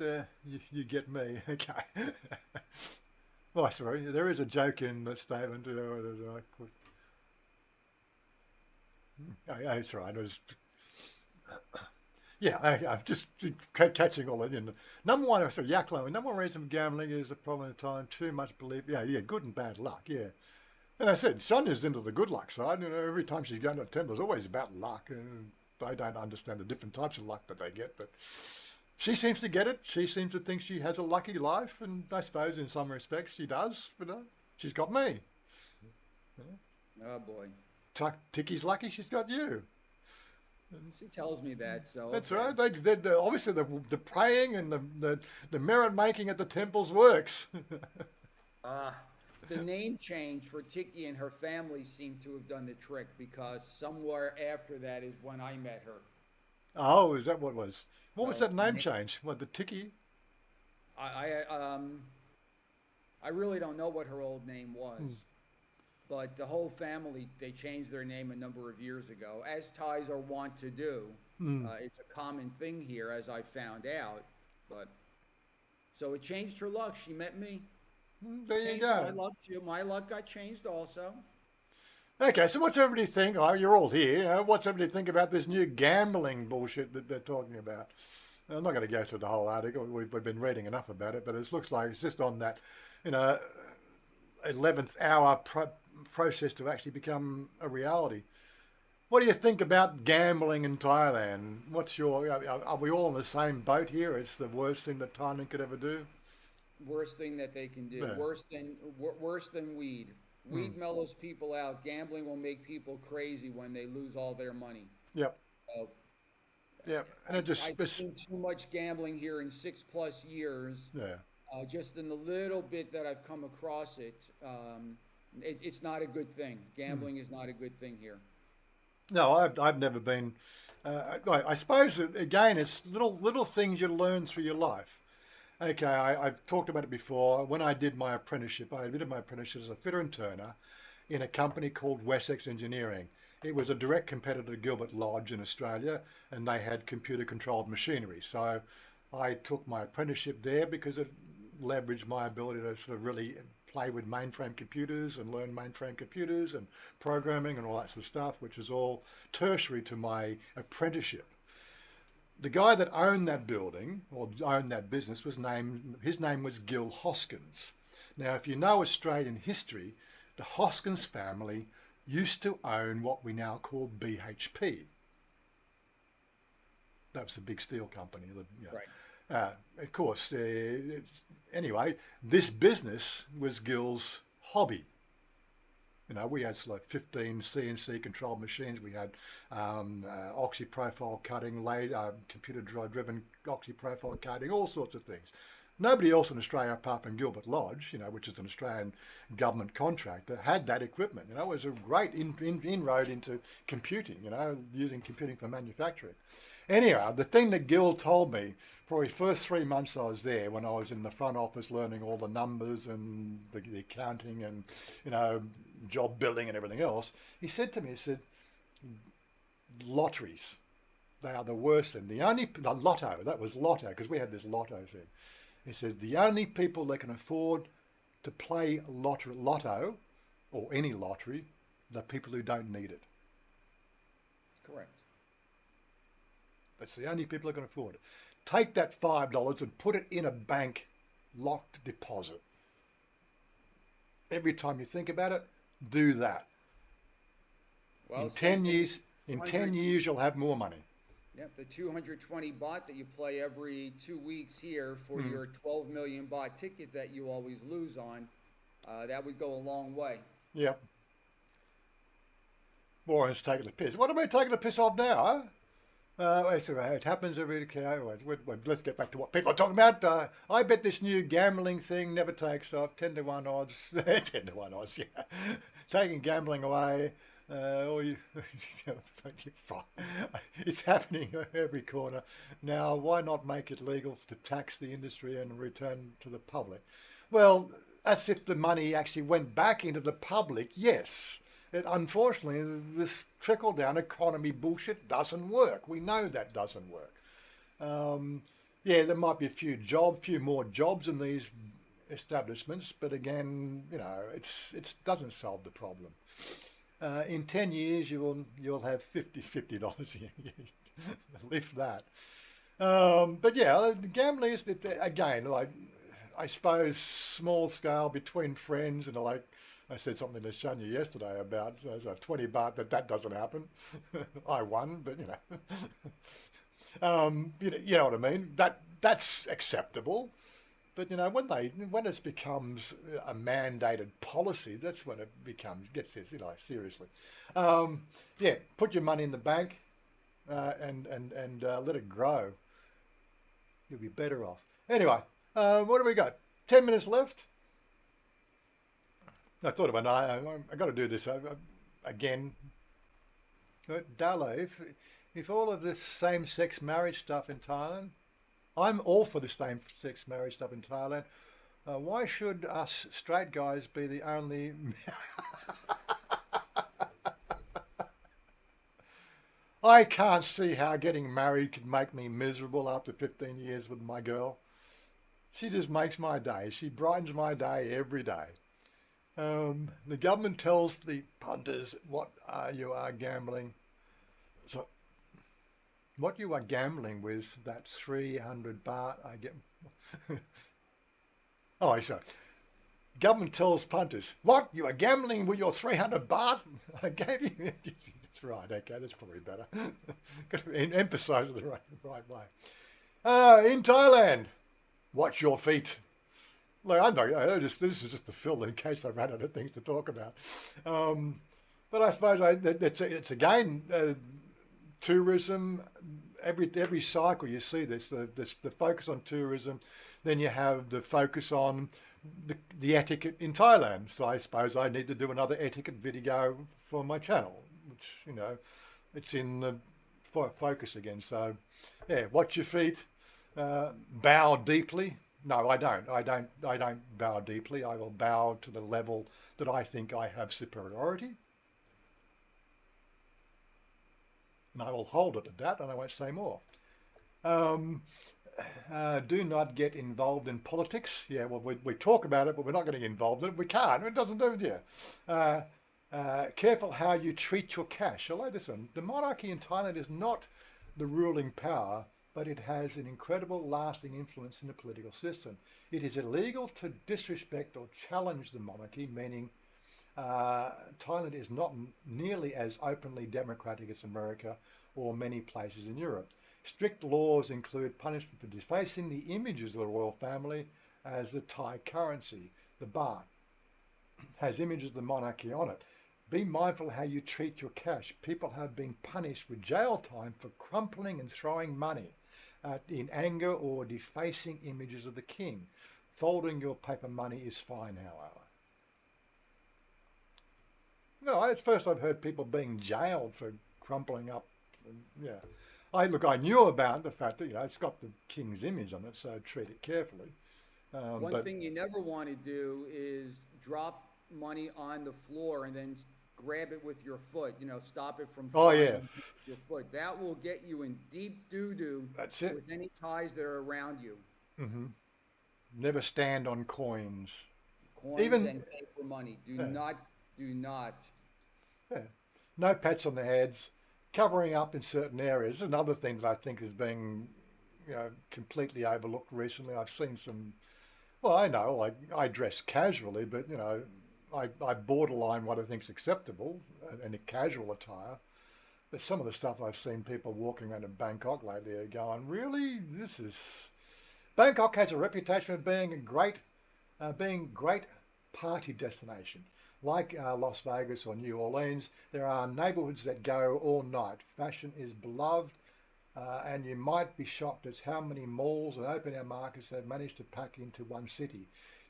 you get me. Okay. Oh, sorry, there is a joke in that statement. That's right. I'm just catching all that in. Number one, sorry, Yaklo. Number one reason for gambling is the problem of time. Too much belief. Yeah, good and bad luck. Yeah. And I said, Sonia's into the good luck side. Every time she's going to a temple, it's always about luck. And I don't understand the different types of luck that they get, but she seems to get it. She seems to think she has a lucky life, and I suppose in some respects she does. But she's got me. Oh boy. Ticky's lucky she's got you. She tells me that, so That's okay. right. Obviously the praying and the merit making at the temples works. The name change for Tiki and her family seemed to have done the trick because somewhere after that is when I met her. Oh, is that what was? What was So that name change? What, the Tiki? I really don't know what her old name was, but the whole family, they changed their name a number of years ago, as Thais are wont to do. It's a common thing here, as I found out. But so it changed her luck. She met me. There you Changed go. my luck too. My luck got changed also. Okay, so what's everybody think? Oh, you're all here. What's everybody think about this new gambling bullshit that they're talking about? I'm not going to go through the whole article. We've been reading enough about it, but it looks like it's just on that, 11th hour process to actually become a reality. What do you think about gambling in Thailand? Are we all in the same boat here? It's the worst thing that Thailand could ever do. Worst thing that they can do. Yeah. Worse than weed. Weed mellows people out. Gambling will make people crazy when they lose all their money. Yep. So, Yep. And I've seen too much gambling here in 6+ years. Yeah. Just in the little bit that I've come across it, it's not a good thing. Gambling is not a good thing here. No, I've never been. I suppose again, it's little things you learn through your life. Okay, I've talked about it before. When I did my apprenticeship, I did my apprenticeship as a fitter and turner in a company called Wessex Engineering. It was a direct competitor to Gilbert Lodge in Australia, and they had computer-controlled machinery. So I took my apprenticeship there because it leveraged my ability to sort of really play with mainframe computers and learn mainframe computers and programming and all that sort of stuff, which is all tertiary to my apprenticeship. The guy that owned that building or owned that business his name was Gil Hoskins. Now, if you know Australian history, the Hoskins family used to own what we now call BHP. That was the big steel company. Right. Of course, anyway, this business was Gil's hobby. We had like 15 CNC controlled machines. We had oxy-profile cutting, computer-driven oxy-profile cutting, all sorts of things. Nobody else in Australia, apart from Gilbert Lodge, which is an Australian government contractor, had that equipment. It was a great inroad into computing, using computing for manufacturing. Anyhow, the thing that Gil told me, probably first 3 months I was there, when I was in the front office learning all the numbers and the accounting and, job billing and everything else, he said to me, lotteries, they are the worst thing. The lotto, that was lotto, because we had this lotto thing. He says, the only people that can afford to play lotto or any lottery, the people who don't need it. Correct. That's the only people that can afford it. Take that $5 and put it in a bank locked deposit. Every time you think about it, do that. Well, in 10 years, you'll have more money. Yep, the 220 baht that you play every 2 weeks here for your 12 million baht ticket that you always lose on, that would go a long way. Yep. Warren's taking the piss. What am I taking the piss off now, huh? It happens every day. Let's get back to what people are talking about. I bet this new gambling thing never takes off. 10 to 1 odds. 10 to 1 odds, yeah. Taking gambling away. It's happening every corner. Now, why not make it legal to tax the industry and return to the public? Well, as if the money actually went back into the public, yes. Unfortunately, this trickle-down economy bullshit doesn't work. We know that doesn't work. There might be a few more jobs in these establishments, but again, it doesn't solve the problem. In 10 years, you'll have $50 lift that. But yeah, gambling is again like I suppose small scale between friends, and like I said something to Shania yesterday about there's a 20 baht that doesn't happen. I won, but you know what I mean. That's acceptable. But when it becomes a mandated policy, that's when it gets this seriously. Yeah, put your money in the bank and let it grow. You'll be better off. Anyway, what do we got? 10 minutes left. I thought about I got to do this again. Dalo, if all of this same-sex marriage stuff in Thailand, I'm all for the same-sex marriage stuff in Thailand. Why should us straight guys be the only? I can't see how getting married could make me miserable after 15 years with my girl. She just makes my day. She brightens my day every day. The government tells the punters what you are gambling. So, what you are gambling with, that 300 baht I get. Oh, sorry. Government tells punters, what? You are gambling with your 300 baht? I gave you. That's right. Okay, that's probably better. Got to emphasise it the right way. In Thailand, watch your feet. Like I know, this is just a fill in case I ran out of things to talk about. But I suppose it's again tourism. Every cycle you see this the focus on tourism, then you have the focus on the etiquette in Thailand. So I suppose I need to do another etiquette video for my channel, which it's in the focus again. So yeah, watch your feet, bow deeply. No, I don't. I don't bow deeply. I will bow to the level that I think I have superiority. And I will hold it at that, and I won't say more. Do not get involved in politics. Yeah, well, we talk about it, but we're not getting involved in it. We can't. It doesn't do it here. Careful how you treat your cash. I like this one. The monarchy in Thailand is not the ruling power, but it has an incredible lasting influence in the political system. It is illegal to disrespect or challenge the monarchy, meaning Thailand is not nearly as openly democratic as America or many places in Europe. Strict laws include punishment for defacing the images of the royal family, as the Thai currency, the baht, has images of the monarchy on it. Be mindful how you treat your cash. People have been punished with jail time for crumpling and throwing money in anger or defacing images of the king. Folding your paper money is fine, however. No, it's first I've heard people being jailed for crumpling up. Yeah, I knew about the fact that it's got the king's image on it, so treat it carefully. One thing you never want to do is drop money on the floor and then grab it with your foot. Stop it from flying with your foot. That will get you in deep doo-doo. That's it. With any ties that are around you. Mm-hmm. Never stand on coins. Even and paper money. Do not. Yeah. No pats on the heads. Covering up in certain areas is another thing that I think is being, completely overlooked recently. I've seen some. Well, I know, like I dress casually, but I borderline what I think's acceptable in a casual attire. But some of the stuff I've seen people walking around in Bangkok lately are going, really, Bangkok has a reputation of being a great party destination. Like Las Vegas or New Orleans, there are neighborhoods that go all night. Fashion is beloved, and you might be shocked as how many malls and open-air markets they've managed to pack into one city.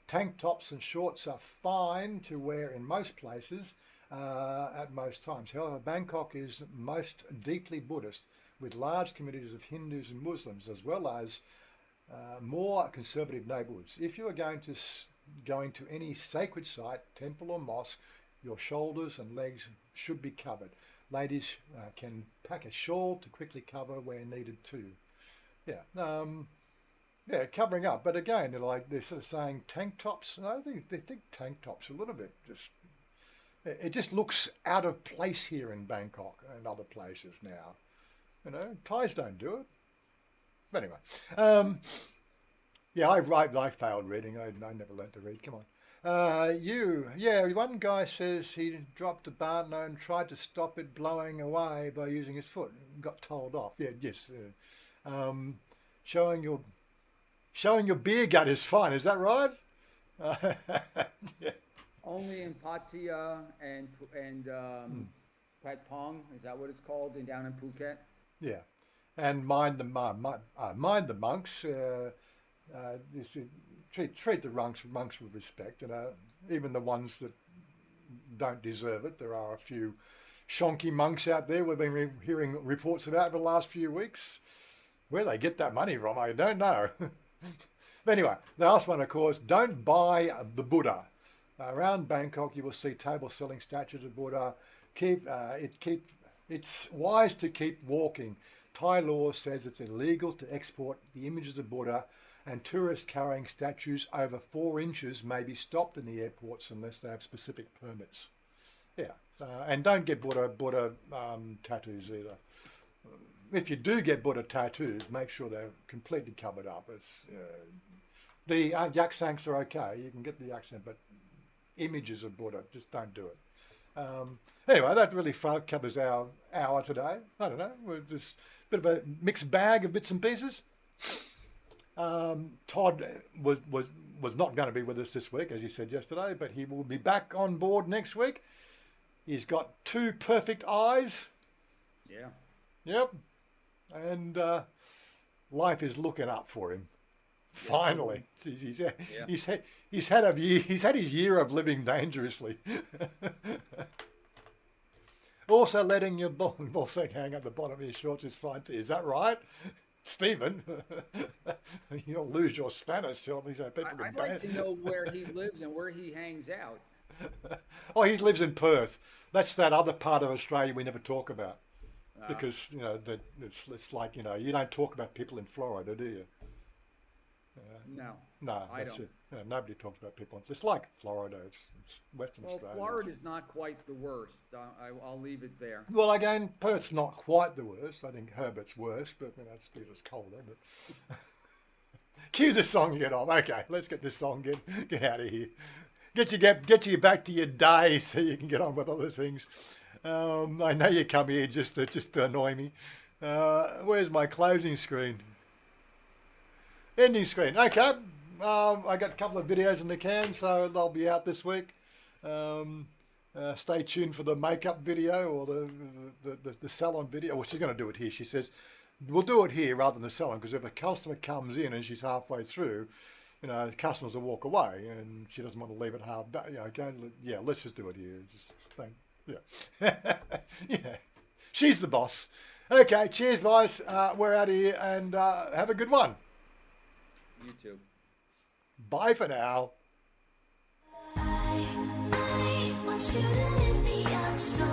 Tank tops and shorts are fine to wear in most places at most times. However, Bangkok is most deeply Buddhist, with large communities of Hindus and Muslims, as well as more conservative neighborhoods. If you are going to any sacred site, temple or mosque, your shoulders and legs should be covered. Ladies can pack a shawl to quickly cover where needed too. Yeah, covering up. But again, they're sort of saying tank tops. I think they think tank tops a little bit just It just looks out of place here in Bangkok and other places now. You know, Thais don't do it. But anyway, yeah, I failed reading. I never learned to read. Come on. One guy says he dropped a banana and tried to stop it blowing away by using his foot. Got told off. Yeah, yes. Showing your beer gut is fine. Is that right? Yeah. Only in Pattaya and Phat Pong, is that what it's called, and down in Phuket? Yeah, and mind the monks. Treat the monks with respect. You know, even the ones that don't deserve it. There are a few shonky monks out there we've been hearing reports about for the last few weeks. Where they get that money from, I don't know. But anyway, the last one, of course, don't buy the Buddha. Around Bangkok, you will see tables selling statues of Buddha. It's wise to keep walking. Thai law says it's illegal to export the images of Buddha, and tourists carrying statues over 4 inches may be stopped in the airports unless they have specific permits. Yeah, and don't get Buddha tattoos either. If you do get Buddha tattoos, make sure they're completely covered up. The yaksanks are okay. You can get the yaksank, but images of Buddha, just don't do it. Anyway, that really covers our hour today. I don't know, we're just a bit of a mixed bag of bits and pieces. Todd was not going to be with us this week, as he said yesterday, but he will be back on board next week. He's got 2 perfect eyes. Yeah. Yep. And life is looking up for him. Finally, he's had his year of living dangerously. Also, letting your ball hang at the bottom of his shorts is fine too. Is that right, Stephen? You'll lose your Spanish. All these people. I'd like to know where he lives and where he hangs out. Oh, he lives in Perth. That's that other part of Australia we never talk about. Because, you know, it's like, you know, you don't talk about people in Florida, do you? No, that's it. Nobody talks about people. It's like Florida. It's Western Australia. Well, Florida's not quite the worst. I'll leave it there. Well, again, Perth's not quite the worst. I think Herbert's worse, but you know, it's because it's colder. But cue the song and get off. Okay, let's get this song. Get out of here. Get you back to your day so you can get on with other things. I know you come here just to annoy me. Where's my closing screen? Ending screen. Okay. I got a couple of videos in the can, so they'll be out this week. Stay tuned for the makeup video or the salon video. Well, she's going to do it here. She says, we'll do it here rather than the salon, because if a customer comes in and she's halfway through, you know, customers will walk away, and she doesn't want to leave it half. Okay, yeah, let's just do it here. Yeah. Yeah. She's the boss. Okay, cheers, guys. We're out of here, and have a good one. You too. Bye for now. I want you to lift me up so